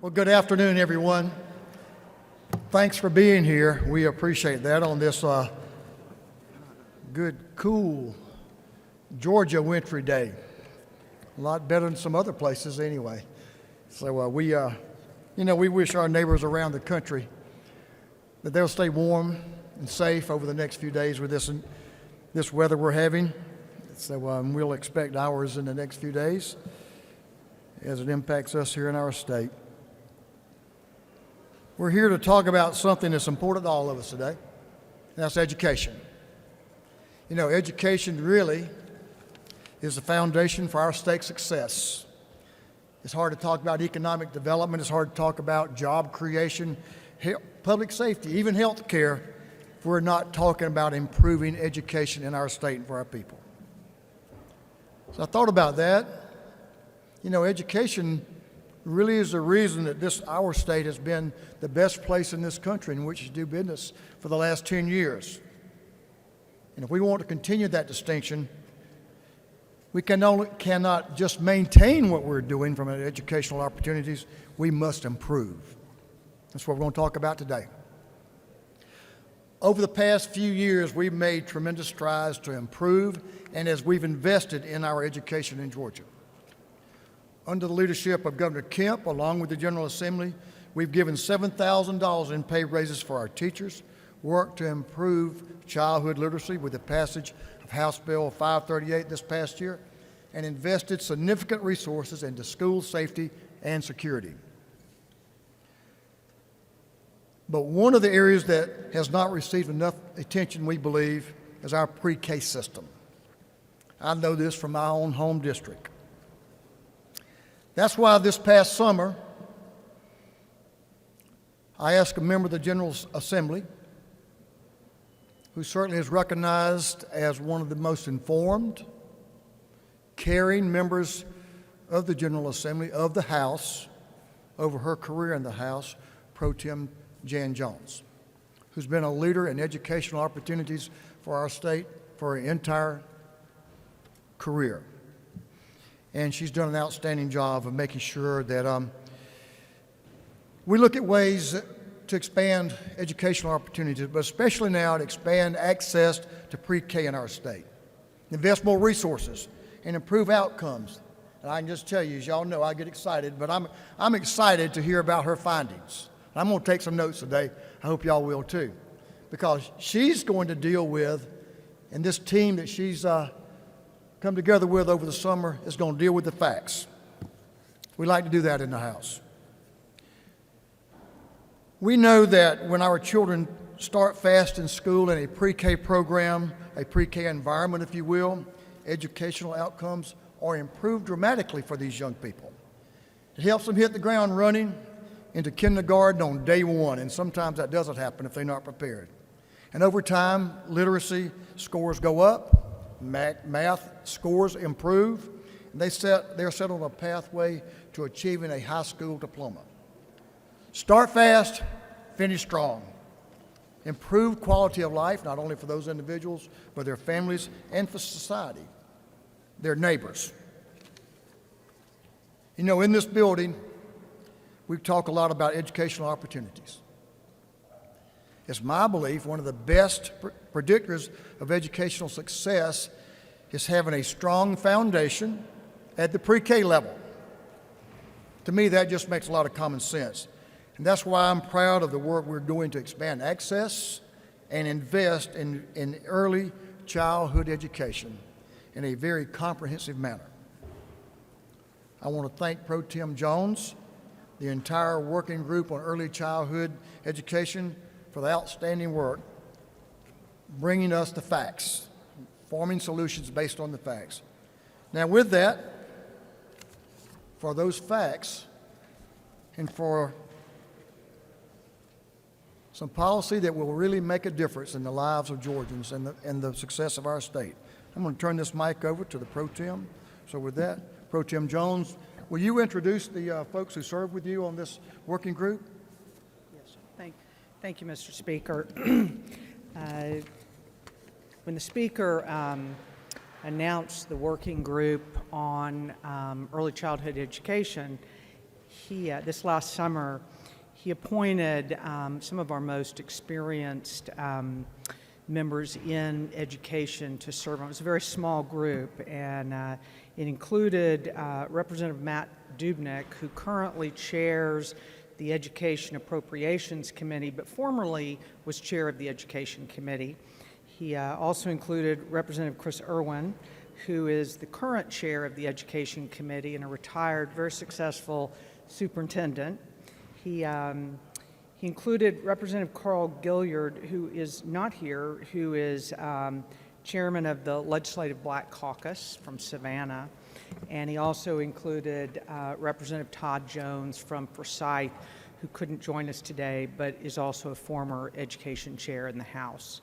Well, good afternoon, everyone. Thanks for being here. We appreciate that on this good, cool Georgia wintry day. A lot better than some other places anyway. So we wish our neighbors around the country that they'll stay warm and safe over the next few days with this weather we're having. So we'll expect ours in the next few days as it impacts us here in our state. We're here to talk about something that's important to all of us today, and that's education. You know, education really is the foundation for our state's success. It's hard to talk about economic development. It's hard to talk about job creation, public safety, even health care, if we're not talking about improving education in our state and for our people. So I thought about that. You know, education really is the reason that our state has been the best place in this country in which to do business for the last 10 years. And if we want to continue that distinction, we cannot just maintain what we're doing from educational opportunities, we must improve. That's what we're going to talk about today. Over the past few years, we've made tremendous strides to improve, and as we've invested in our education in Georgia. Under the leadership of Governor Kemp, along with the General Assembly, we've given $7,000 in pay raises for our teachers, worked to improve childhood literacy with the passage of House Bill 538 this past year, and invested significant resources into school safety and security. But one of the areas that has not received enough attention, we believe, is our pre-K system. I know this from my own home district. That's why this past summer, I asked a member of the General Assembly, who certainly is recognized as one of the most informed, caring members of the General Assembly of the House over her career in the House, Pro Tem Jan Jones, who's been a leader in educational opportunities for our state for her entire career. And she's done an outstanding job of making sure that we look at ways to expand educational opportunities, but especially now to expand access to pre-K in our state, invest more resources, and improve outcomes. And I can just tell you, as y'all know, I get excited, but I'm excited to hear about her findings. I'm going to take some notes today. I hope y'all will too, because she's going to deal with, and this team that she's come together with over the summer is going to deal with the facts. We like to do that in the House. We know that when our children start fast in school in a pre-K program, a pre-K environment, if you will, educational outcomes are improved dramatically for these young people. It helps them hit the ground running into kindergarten on day one, and sometimes that doesn't happen if they're not prepared. And over time, literacy scores go up, math scores improve, and they're set on a pathway to achieving a high school diploma. Start fast, finish strong. Improve quality of life, not only for those individuals, but their families and for society, their neighbors. You know, in this building, we've talked a lot about educational opportunities. It's my belief one of the best predictors of educational success is having a strong foundation at the pre-K level. To me, that just makes a lot of common sense. And that's why I'm proud of the work we're doing to expand access and invest in early childhood education in a very comprehensive manner. I want to thank Pro Tem Jones, the entire working group on early childhood education, for the outstanding work, bringing us the facts, forming solutions based on the facts. Now with that, for those facts and for some policy that will really make a difference in the lives of Georgians and the success of our state, I'm going to turn this mic over to the Pro Tem. So with that, Pro Tem Jones, will you introduce the folks who serve with you on this working group? Thank you, Mr. Speaker. When the Speaker announced the working group on early childhood education, this last summer, he appointed some of our most experienced members in education to serve. It was a very small group, and it included Representative Matt Dubnik, who currently chairs the Education Appropriations Committee, but formerly was chair of the Education Committee. He also included Representative Chris Irwin, who is the current chair of the Education Committee and a retired, very successful superintendent. He included Representative Carl Gilliard, who is not here, who is chairman of the Legislative Black Caucus from Savannah. And he also included Representative Todd Jones from Forsyth, who couldn't join us today, but is also a former education chair in the House.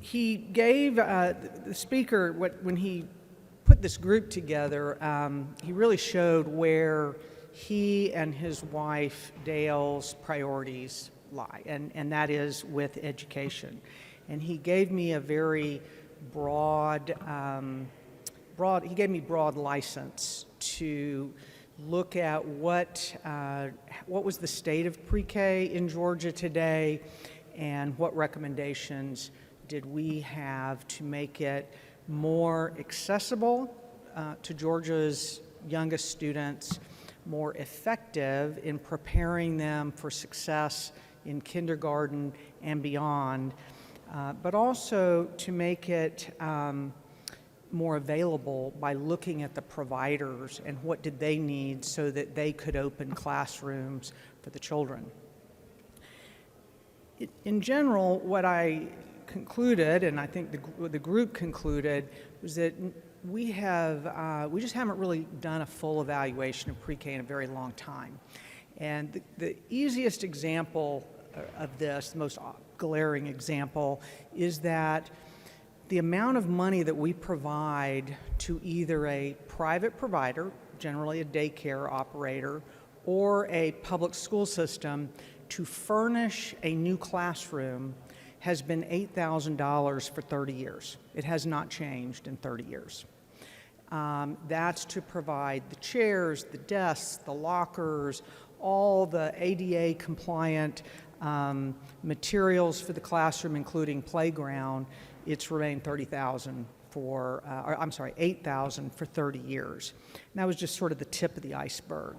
He gave, the speaker, when he put this group together, he really showed where he and his wife, Dale's priorities lie, and that is with education. And he gave me a very broad license to look at what was the state of pre-K in Georgia today, and what recommendations did we have to make it more accessible to Georgia's youngest students, more effective in preparing them for success in kindergarten and beyond, but also to make it more available by looking at the providers and what did they need so that they could open classrooms for the children. In general, what I concluded, and I think the group concluded, was that we just haven't really done a full evaluation of pre-K in a very long time. And the easiest example of this, the most glaring example, is that the amount of money that we provide to either a private provider, generally a daycare operator, or a public school system to furnish a new classroom has been $8,000 for 30 years. It has not changed in 30 years. That's to provide the chairs, the desks, the lockers, all the ADA compliant materials for the classroom, including playground. It's remained $8,000 for 30 years. And that was just sort of the tip of the iceberg.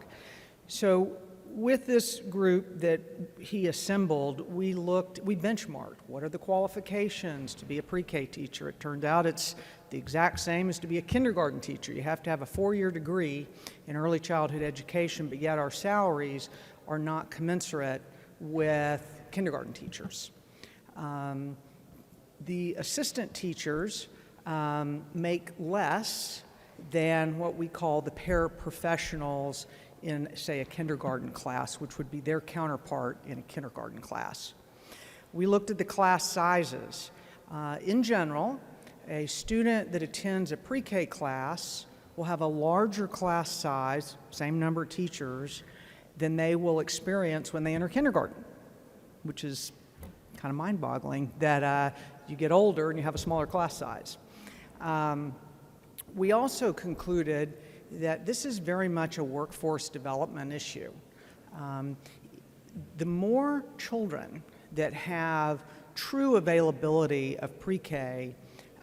So with this group that he assembled, we benchmarked. What are the qualifications to be a pre-K teacher? It turned out it's the exact same as to be a kindergarten teacher. You have to have a 4-year degree in early childhood education, but yet our salaries are not commensurate with kindergarten teachers. The assistant teachers make less than what we call the paraprofessionals in, say, a kindergarten class, which would be their counterpart in a kindergarten class. We looked at the class sizes. In general, a student that attends a pre-K class will have a larger class size, same number of teachers, than they will experience when they enter kindergarten, which is kind of mind-boggling that you get older and you have a smaller class size. We also concluded that this is very much a workforce development issue. The more children that have true availability of pre-K,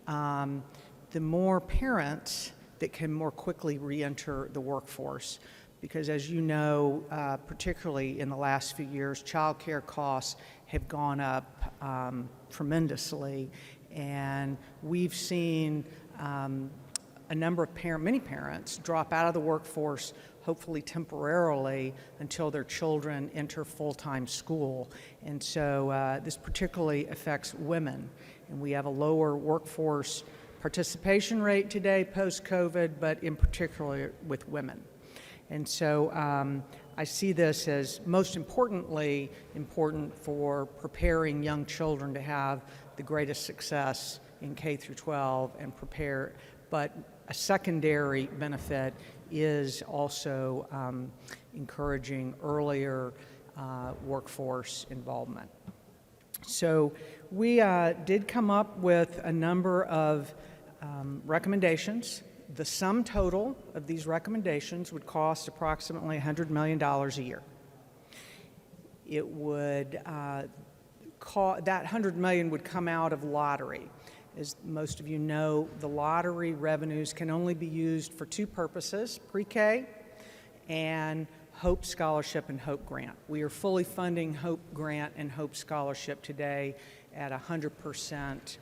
the more parents that can more quickly re-enter the workforce. Because as you know, particularly in the last few years, child care costs have gone up tremendously, and we've seen a number of many parents drop out of the workforce, hopefully temporarily, until their children enter full-time school. And so this particularly affects women. And we have a lower workforce participation rate today post-COVID, but in particular with women. And so I see this as most importantly important for preparing young children to have the greatest success in K through 12 and prepare, but a secondary benefit is also encouraging earlier workforce involvement. So we did come up with a number of recommendations The sum total of these recommendations would cost approximately $100 million a year. It would, that $100 million would come out of lottery. As most of you know, the lottery revenues can only be used for two purposes: pre-K and Hope Scholarship and Hope Grant. We are fully funding Hope Grant and Hope Scholarship today at 100%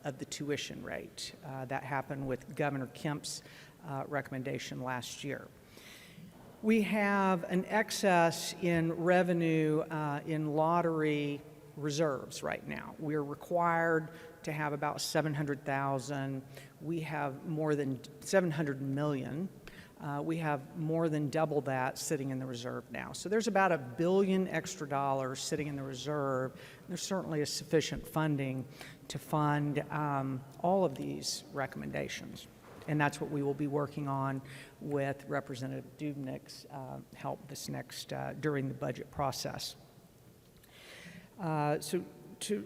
of the tuition rate. That happened with Governor Kemp's recommendation last year. We have an excess in revenue in lottery reserves right now. We're required to have about 700,000. We have more than 700 million. We have more than double that sitting in the reserve now. So there's about $1 billion extra dollars sitting in the reserve. There's certainly a sufficient funding to fund all of these recommendations. And that's what we will be working on with Representative Dubnik's help this next, during the budget process. So to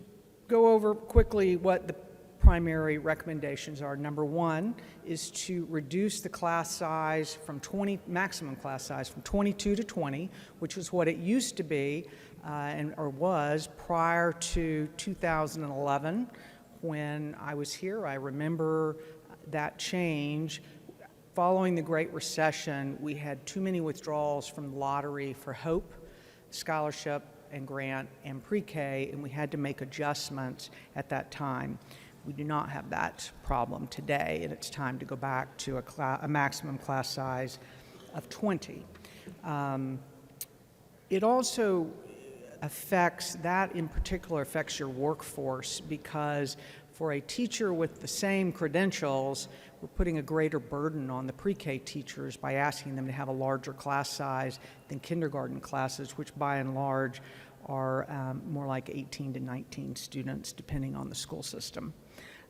go over quickly what the primary recommendations are. Number one is to reduce the class size from 20, maximum class size from 22 to 20, which was what it used to be or was prior to 2011. When I was here, I remember that change. Following the Great Recession, we had too many withdrawals from the lottery for Hope, Scholarship, and Grant, and pre-K, and we had to make adjustments at that time. We do not have that problem today, and it's time to go back to a maximum class size of 20. It also affects, that in particular affects your workforce, because for a teacher with the same credentials, we're putting a greater burden on the pre-K teachers by asking them to have a larger class size than kindergarten classes, which by and large are more like 18 to 19 students, depending on the school system.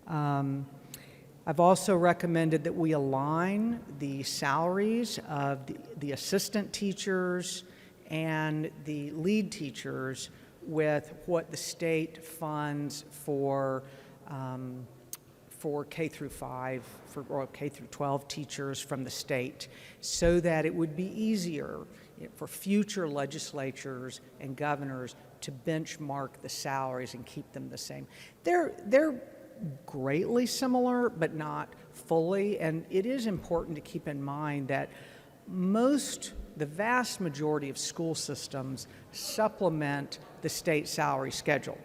I've also recommended that we align the salaries of the assistant teachers and the lead teachers with what the state funds for K through 5, or K through 12 teachers from the state, so that it would be easier for future legislatures and governors to benchmark the salaries and keep them the same. They're greatly similar, but not fully, and it is important to keep in mind that the vast majority of school systems supplement the state salary schedule.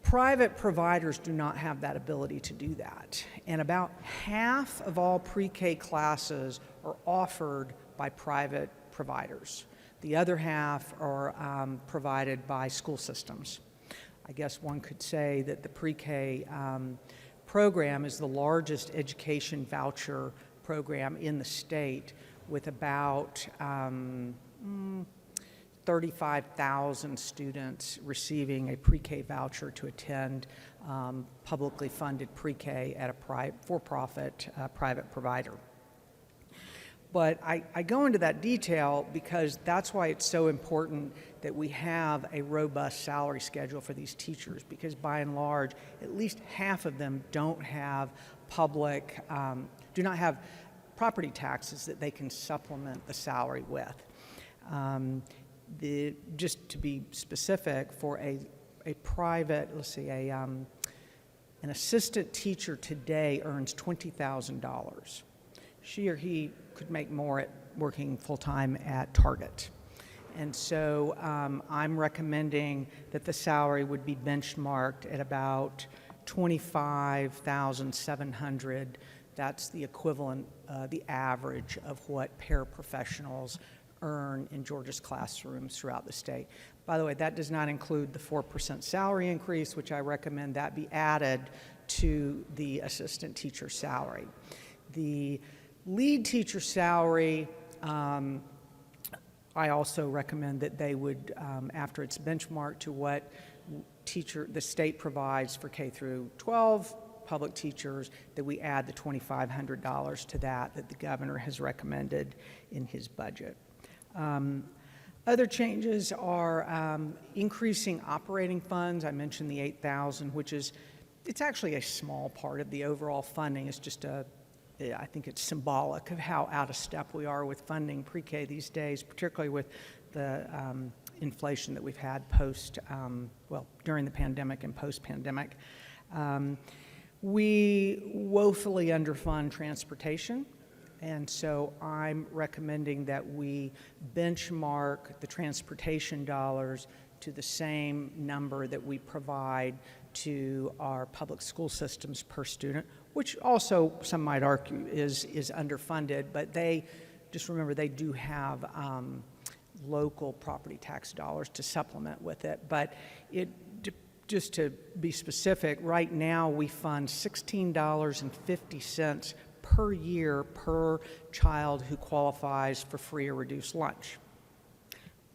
Private providers do not have that ability to do that, and about half of all pre-K classes are offered by private providers. The other half are provided by school systems. I guess one could say that the pre-K program is the largest education voucher program in the state, with about 35,000 students receiving a pre-K voucher to attend publicly funded pre-K at a for-profit private provider. But I go into that detail because that's why it's so important that we have a robust salary schedule for these teachers, because by and large, at least half of them don't have do not have property taxes that they can supplement the salary with. Just to be specific, for a private, let's see, an assistant teacher today earns $20,000. She or he could make more at working full-time at Target. And so I'm recommending that the salary would be benchmarked at about $25,700. That's the equivalent, the average of what paraprofessionals earn in Georgia's classrooms throughout the state. By the way, that does not include the 4% salary increase, which I recommend that be added to the assistant teacher salary. The lead teacher salary, I also recommend that they would, after it's benchmarked to what the state provides for K through 12 public teachers, that we add the $2,500 to that the governor has recommended in his budget. Other changes are increasing operating funds. I mentioned the $8,000, which is It's actually a small part of the overall funding. It's just I think it's symbolic of how out of step we are with funding pre-K these days, particularly with the inflation that we've had during the pandemic and post-pandemic. We woefully underfund transportation, and so I'm recommending that we benchmark the transportation dollars to the same number that we provide to our public school systems per student, which also some might argue is underfunded, but just remember they do have local property tax dollars to supplement with it. But just to be specific, right now we fund $16.50 per year per child who qualifies for free or reduced lunch.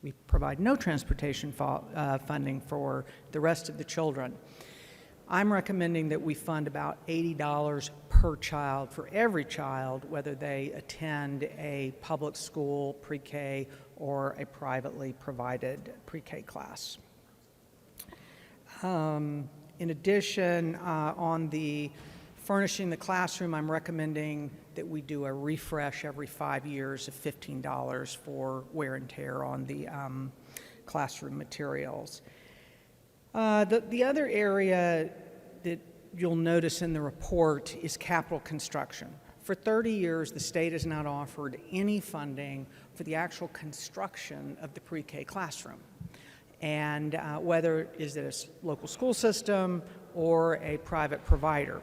We provide no transportation funding for the rest of the children. I'm recommending that we fund about $80 per child for every child, whether they attend a public school pre-K or a privately provided pre-K class. In addition, on the furnishing the classroom, I'm recommending that we do a refresh every 5 years of $15 for wear and tear on the classroom materials. The other area that you'll notice in the report is capital construction. For 30 years, the state has not offered any funding for the actual construction of the pre-K classroom. And whether is it a local school system or a private provider.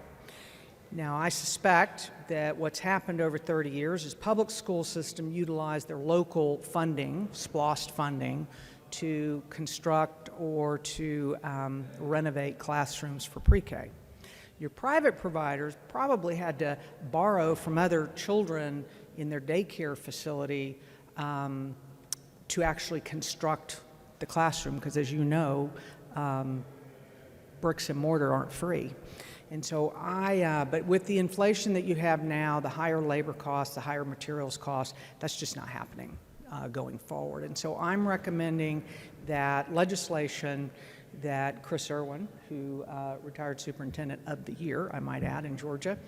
Now, I suspect that what's happened over 30 years is public school system utilized their local funding, SPLOST funding, to construct or to renovate classrooms for pre-K. Your private providers probably had to borrow from other children in their daycare facility to actually construct the classroom, because as you know, bricks and mortar aren't free. And so but with the inflation that you have now, the higher labor costs, the higher materials costs, that's just not happening going forward. And so I'm recommending that legislation that Chris Irwin, who retired superintendent of the year, I might add, in Georgia,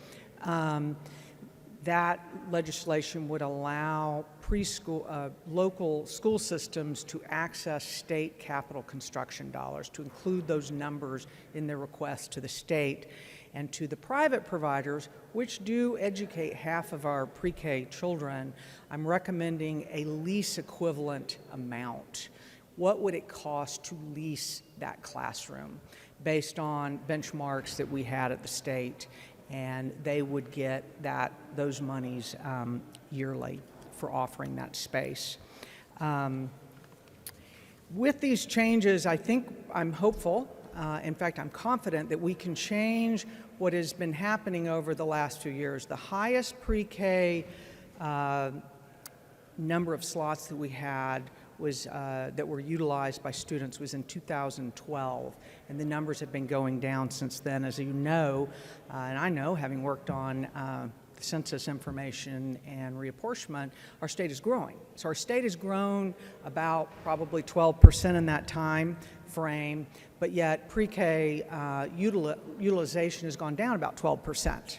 that legislation would allow preschool, local school systems to access state capital construction dollars, to include those numbers in their request to the state. And to the private providers, which do educate half of our pre-K children, I'm recommending a lease equivalent amount. What would it cost to lease that classroom based on benchmarks that we had at the state? And they would get those monies yearly for offering that space. With these changes, I'm hopeful, in fact, I'm confident that we can change what has been happening over the last few years. The highest pre-K number of slots that we had was that were utilized by students was in 2012, and the numbers have been going down since then. As you know, and I know, having worked on census information and reapportionment, our state is growing. So our state has grown about probably 12% in that time frame, but yet pre-K utilization has gone down about 12%.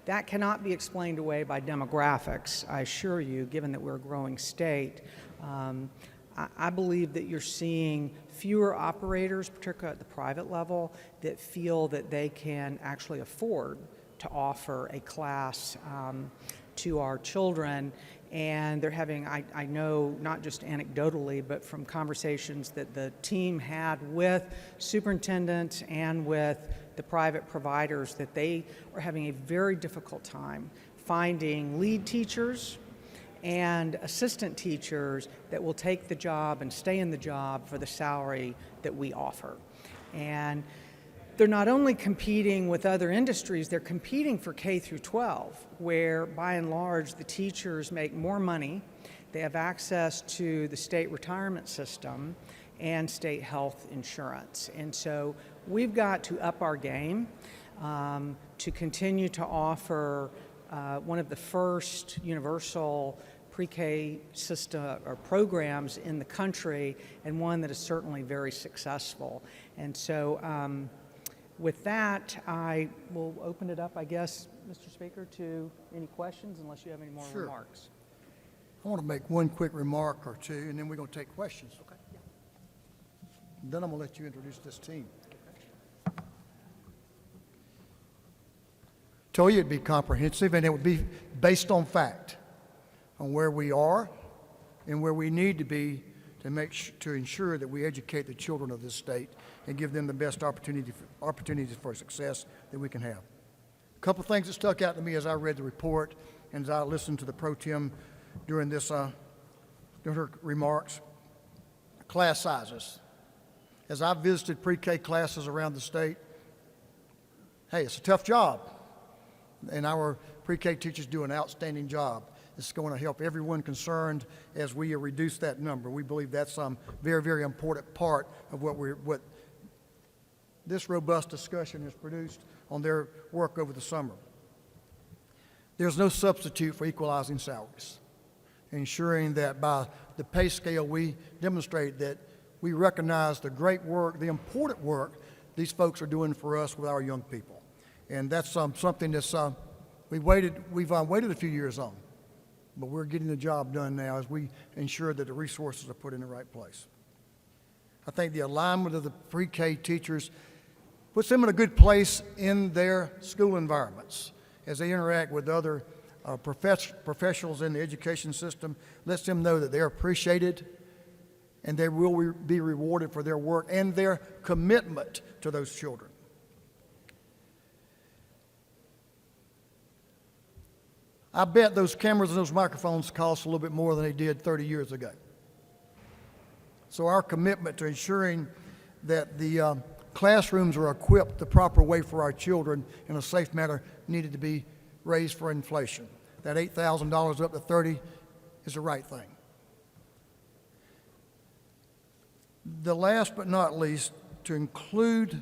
That cannot be explained away by demographics, I assure you, given that we're a growing state. I believe that you're seeing fewer operators, particularly at the private level, that feel that they can actually afford to offer a class to our children. And they're having, I know, not just anecdotally, but from conversations that the team had with superintendents and with the private providers, that they are having a very difficult time finding lead teachers and assistant teachers that will take the job and stay in the job for the salary that we offer. And they're not only competing with other industries, they're competing for K through 12, where by and large the teachers make more money, they have access to the state retirement system and state health insurance. And so we've got to up our game to continue to offer one of the first universal pre-K system or programs in the country, and one that is certainly very successful. And so With that, I will open it up, I guess, Mr. Speaker, to any questions, unless you have any more Sure. remarks. I want to make one quick remark or two, and then we're going to take questions. Okay. Then I'm going to let you introduce this team. Told you it'd be comprehensive, and it would be based on fact, on where we are and where we need to be to ensure that we educate the children of this state and give them the best opportunities for success that we can have. A couple of things that stuck out to me as I read the report and as I listened to the pro tem during during her remarks. Class sizes. As I've visited pre-K classes around the state, hey, it's a tough job, and our pre-K teachers do an outstanding job. It's going to help everyone concerned as we reduce that number. We believe that's a very, very important part of what this robust discussion has produced on their work over the summer. There's no substitute for equalizing salaries, ensuring that by the pay scale we demonstrate that we recognize the great work, the important work these folks are doing for us with our young people. And that's something that's we've waited a few years on, but we're getting the job done now as we ensure that the resources are put in the right place. I think the alignment of the pre-K teachers puts them in a good place in their school environments as they interact with other professionals in the education system, lets them know that they're appreciated and they will be rewarded for their work and their commitment to those children. I bet those cameras and those microphones cost a little bit more than they did 30 years ago. So our commitment to ensuring that the classrooms are equipped the proper way for our children in a safe manner needed to be raised for inflation. That $8,000 up to $30,000 is the right thing. The last but not least, to include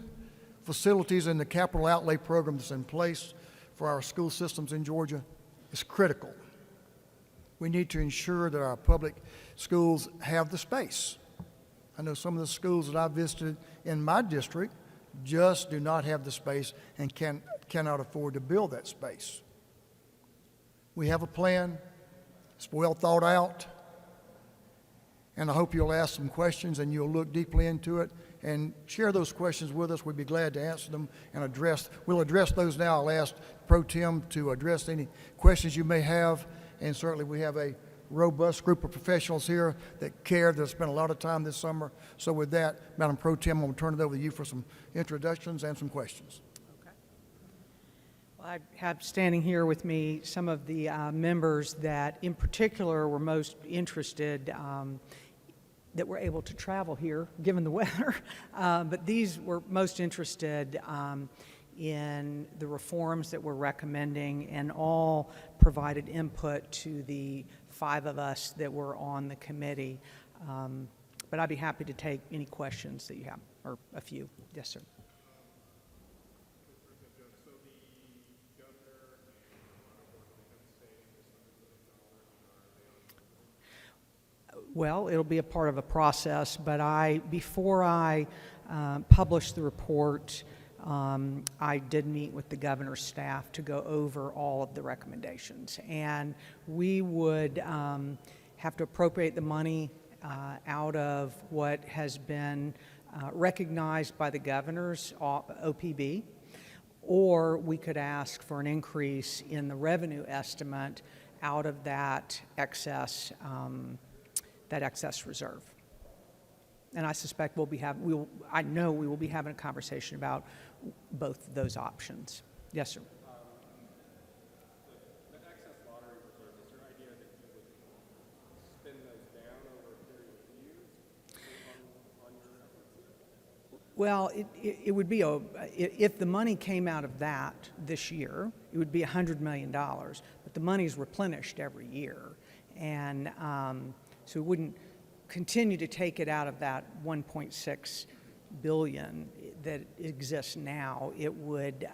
facilities in the capital outlay program that's in place for our school systems in Georgia is critical. We need to ensure that our public schools have the space. I know some of the schools that I've visited in my district just do not have the space and cannot afford to build that space. We have a plan. It's well thought out. And I hope you'll ask some questions and you'll look deeply into it and share those questions with us. We'd be glad to answer them and we'll address those now. I'll ask Pro Tem to address any questions you may have. And certainly we have a robust group of professionals here that spent a lot of time this summer. So with that, Madam Pro Tem, I'm going to turn it over to you for some introductions and some questions. Okay. Well, I have standing here with me some of the members that in particular were most interested that were able to travel here, given the weather. But these were most interested in the reforms that we're recommending and all provided input to the 5 of us that were on the committee. But I'd be happy to take any questions that you have, or a few. Yes, sir. Well, it'll be a part of a process, but before I published the report, I did meet with the governor's staff to go over all of the recommendations. And we would have to appropriate the money out of what has been recognized by the governor's OPB, or we could ask for an increase in the revenue estimate out of that excess reserve. And I suspect I know we will be having a conversation about both of those options. Yes, sir. The excess lottery reserve, is your idea that you would spend those down over a period of years on your efforts? Well, it would be, if the money came out of that this year, it would be $100 million, but the money's replenished every year. And so we wouldn't continue to take it out of that 1.6 billion that exists now. It would,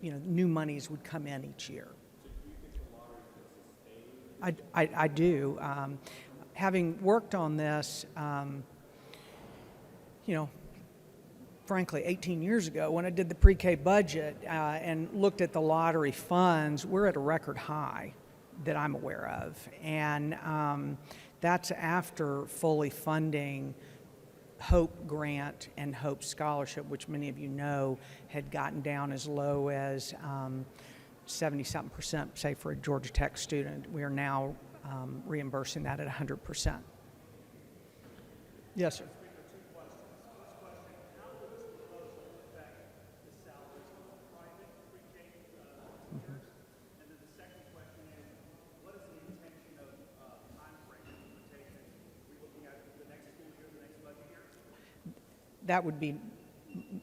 new monies would come in each year. So do you think the lottery can sustain? I do. Having worked on this, from frankly, 18 years ago when I did the pre-K budget and looked at the lottery funds, we're at a record high that I'm aware of. And that's after fully funding Hope Grant and Hope Scholarship, which many of you know had gotten down as low as 70-something%, say for a Georgia Tech student. We are now reimbursing that at 100%. Yes, sir.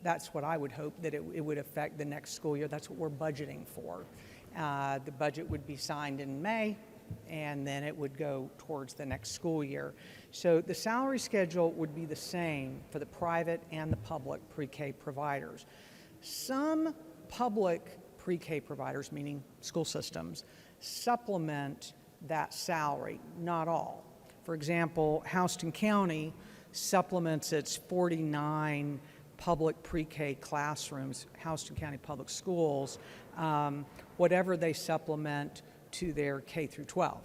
That's what I would hope, that it would affect the next school year. That's what we're budgeting for. The budget would be signed in May, and then it would go towards the next school year. So the salary schedule would be the same for the private and the public pre-K providers. Some public pre-K providers, meaning school systems, supplement that salary, not all. For example, Houston County supplements its 49 public pre-K classrooms, Houston County Public Schools, whatever they supplement to their K through 12.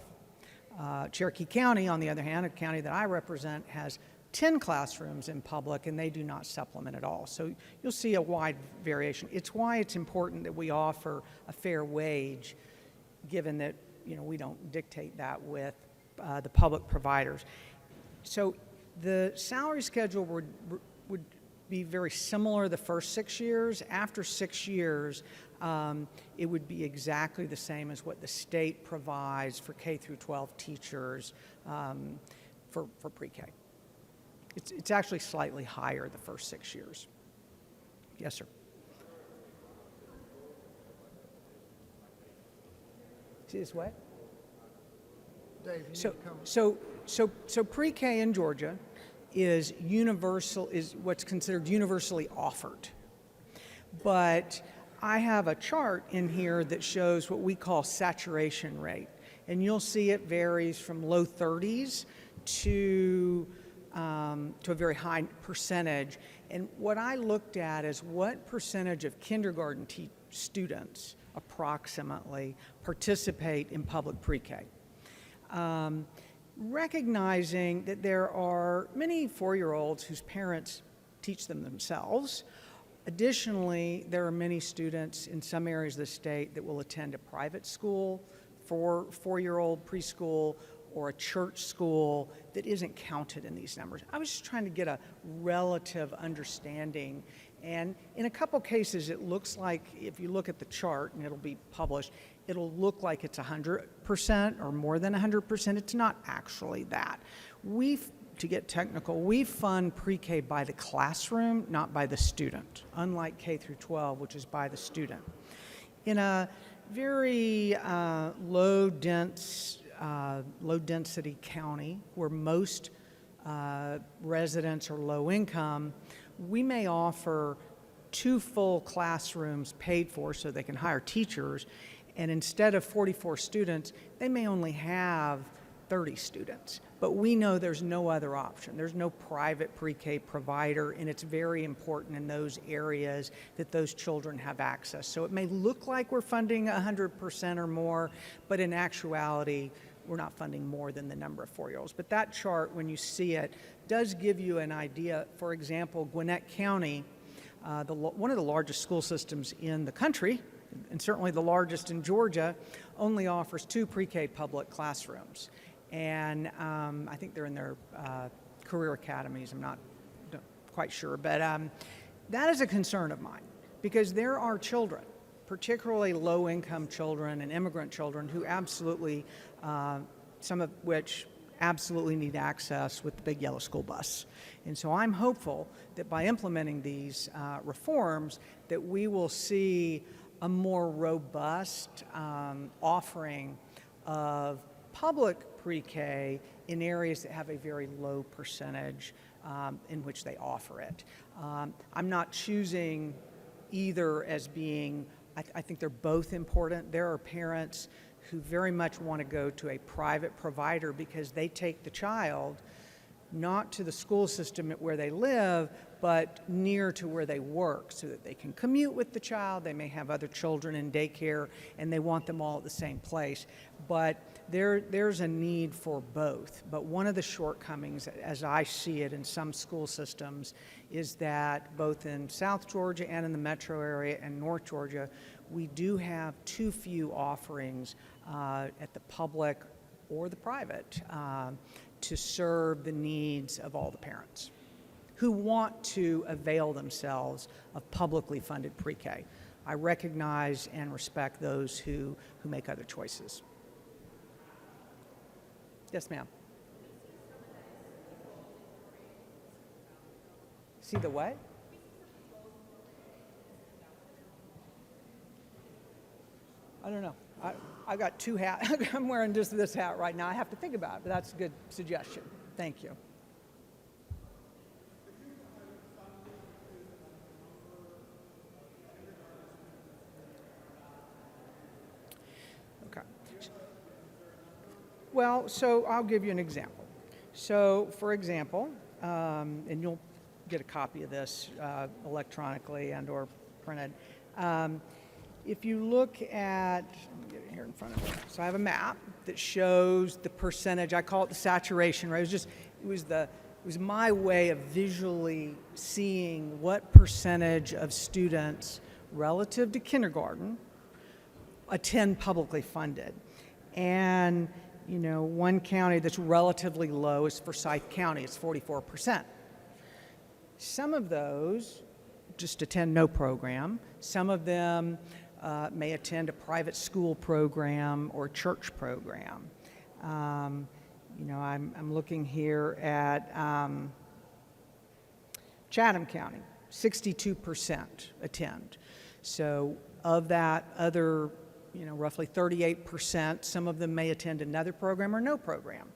Cherokee County, on the other hand, a county that I represent, has 10 classrooms in public, and they do not supplement at all. So you'll see a wide variation. It's why it's important that we offer a fair wage, given that we don't dictate that with the public providers. So the salary schedule would be very similar the first 6 years. After 6 years, it would be exactly the same as what the state provides for K through 12 teachers for pre-K. It's actually slightly higher the first 6 years. Yes, sir. See this what? Dave, you need to come. So pre-K in Georgia is what's considered universally offered. But I have a chart in here that shows what we call saturation rate. And you'll see it varies from low 30s to a very high percentage. And what I looked at is what percentage of kindergarten students approximately participate in public pre-K. Recognizing that there are many 4-year-olds whose parents teach them themselves. Additionally, there are many students in some areas of the state that will attend a private school for 4-year-old preschool or a church school that isn't counted in these numbers. I was just trying to get a relative understanding. And in a couple cases, it looks like, if you look at the chart, and it'll be published, it'll look like it's 100% or more than 100%. It's not actually that. To get technical, we fund pre-K by the classroom, not by the student, unlike K through 12, which is by the student. In a very low density county where most residents are low income, we may offer 2 full classrooms paid for so they can hire teachers, and instead of 44 students, they may only have 30 students. But we know there's no other option. There's no private pre-K provider, and it's very important in those areas that those children have access. So it may look like we're funding 100% or more, but in actuality, we're not funding more than the number of 4-year-olds. But that chart, when you see it, does give you an idea. For example, Gwinnett County, one of the largest school systems in the country, and certainly the largest in Georgia, only offers 2 pre-K public classrooms. And I think they're in their career academies. I'm not quite sure. But that is a concern of mine, because there are children, particularly low-income children and immigrant children, who absolutely, some of which absolutely need access with the big yellow school bus. And so I'm hopeful that by implementing these reforms, that we will see a more robust offering of public pre-K in areas that have a very low percentage in which they offer it. I'm not choosing either as being, I think they're both important. There are parents who very much want to go to a private provider because they take the child not to the school system at where they live, but near to where they work so that they can commute with the child. They may have other children in daycare and they want them all at the same place. But there's a need for both. But one of the shortcomings, as I see it in some school systems, is that both in South Georgia and in the metro area and North Georgia, we do have too few offerings at the public or the private to serve the needs of all the parents who want to avail themselves of publicly funded pre-K. I recognize and respect those who make other choices. Yes, ma'am. See the what? I don't know. I got two hats. I'm wearing just this hat right now. I have to think about it, but that's a good suggestion. Thank you. Okay. Well, so I'll give you an example. So, for example, and you'll get a copy of this electronically and or printed. If you look at, let me get it here in front of me. So I have a map that shows the percentage. I call it the saturation rate. It was my way of visually seeing what percentage of students relative to kindergarten attend publicly funded. And, you know, one county that's relatively low is Forsyth County. It's 44%. Some of those just attend no program. Some of them may attend a private school program or church program. You know, I'm looking here at Chatham County, 62% attend. So of that other, you know, roughly 38%, some of them may attend another program or no program.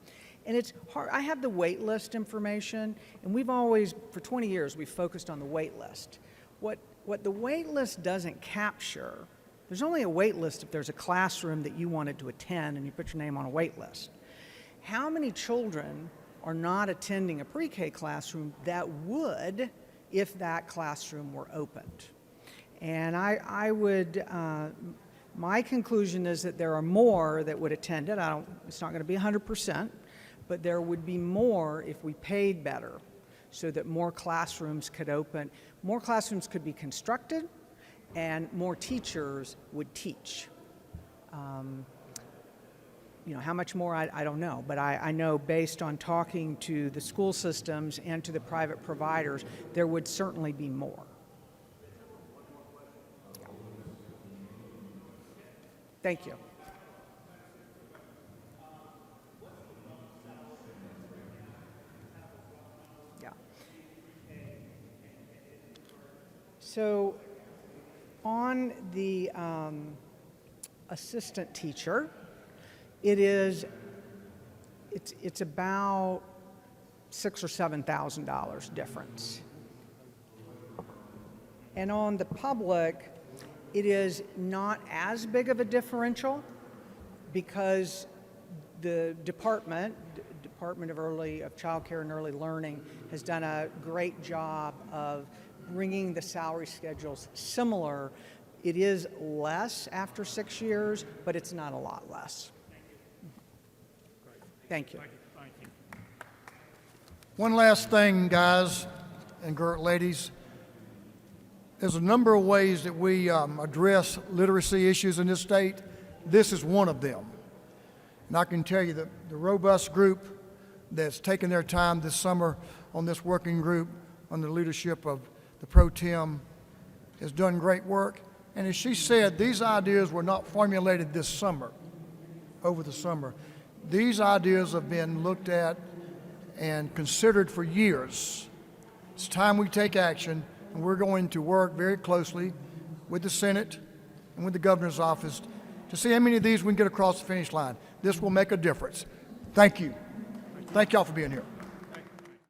And it's hard. I have the wait list information, and we've always, for 20 years, we've focused on the wait list. What the wait list doesn't capture, there's only a wait list if there's a classroom that you wanted to attend and you put your name on a wait list. How many children are not attending a pre-K classroom that would if that classroom were opened? And I would, my conclusion is that there are more that would attend it. It's not going to be 100%, but there would be more if we paid better so that more classrooms could open, more classrooms could be constructed, and more teachers would teach. You know, how much more, I don't know, but I know based on talking to the school systems and to the private providers, there would certainly be more. Thank you. Yeah. So on the assistant teacher, it's about $6,000 or $7,000 difference. And on the public, it is not as big of a differential because the Department of Child Care and Early Learning has done a great job of bringing the salary schedules similar. It is less after 6 years, but it's not a lot less. Thank you. One last thing, guys and ladies. There's a number of ways that we address literacy issues in this state. This is one of them. And I can tell you that the robust group that's taken their time this summer on this working group under the leadership of the Pro Tem has done great work. And as she said, these ideas were not formulated this summer, over the summer. These ideas have been looked at and considered for years. It's time we take action, and we're going to work very closely with the Senate and with the governor's office to see how many of these we can get across the finish line. This will make a difference. Thank you. Thank y'all for being here.